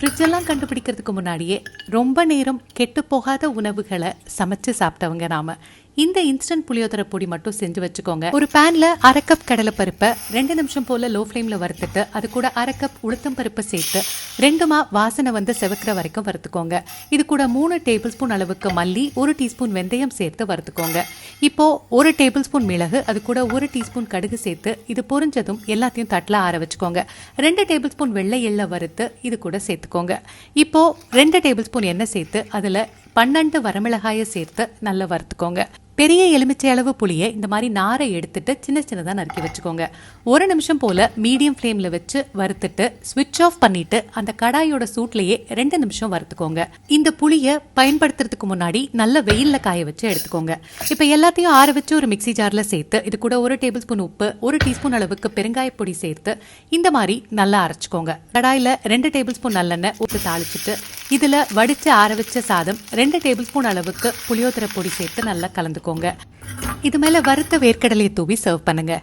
Fridge எல்லாம் கண்டுபிடிக்கிறதுக்கு முன்னாடியே ரொம்ப நேரம் கெட்டு போகாத உணவுகளை சமைச்சு சாப்பிட்டவங்க நாம. இந்த இன்ஸ்டன்ட் புளியோதரை பொடி மட்டும் செஞ்சு வச்சுக்கோங்க. ஒரு பேன்ல 1/2 கப் கடலை பருப்பை 2 நிமிஷம் போல லோ ஃப்ளேம்ல வறுத்துட்டு அது கூட 1/2 கப் உளுத்தம் பருப்பை சேர்த்து ரெண்டுமா வாசனை வந்து செவக்கிற வரைக்கும் வறுத்துக்கோங்க. இது கூட 3 டேபிள் ஸ்பூன் அளவுக்கு மல்லி, 1 டீஸ்பூன் வெந்தயம் சேர்த்து வறுத்துக்கோங்க. இப்போ 1 டேபிள் ஸ்பூன் மிளகு, அது கூட 1 டீஸ்பூன் கடுகு சேர்த்து இது பொரிஞ்சதும் எல்லாத்தையும் தட்டில் ஆற வச்சுக்கோங்க. 2 டேபிள் ஸ்பூன் வெள்ளை எள்ளை வறுத்து இது கூட சேர்த்துக்கோங்க. இப்போ 2 டேபிள் ஸ்பூன் எண்ணெய் சேர்த்து அதுல 12 வரமிளகாயை சேர்த்து நல்லா வறுத்துக்கோங்க. பெரிய எலுமிச்சை அளவு புளியை இந்த மாதிரி நாரை எடுத்துட்டு சின்ன சின்னதாக நறுக்கி வச்சுக்கோங்க. 1 நிமிஷம் போல மீடியம் ஃப்ளேம்ல வச்சு வறுத்துட்டு ஸ்விட்ச் ஆஃப் பண்ணிட்டு அந்த கடாயோட சூட்லயே 2 நிமிஷம் வறுத்துக்கோங்க. இந்த புளியை பயன்படுத்துறதுக்கு முன்னாடி நல்ல வெயில்ல காய வச்சு எடுத்துக்கோங்க. இப்ப எல்லாத்தையும் ஆற வச்சு ஒரு மிக்சி ஜார்ல சேர்த்து இது கூட 1 டேபிள் ஸ்பூன் உப்பு, 1 டீஸ்பூன் அளவுக்கு பெருங்காய பொடி சேர்த்து இந்த மாதிரி நல்லா அரைச்சுக்கோங்க. கடாயில 2 டேபிள் ஸ்பூன் நல்லெண்ணெய் ஊற்றி தாளிச்சுட்டு இதுல வடிச்சு ஆற வச்ச சாதம் 2 டேபிள் ஸ்பூன் அளவுக்கு புளியோதரை பொடி சேர்த்து நல்லா கலந்துக்கோங்க. இது மேல வறுத்த வேர்க்கடலையை தூவி சர்வ் பண்ணுங்க.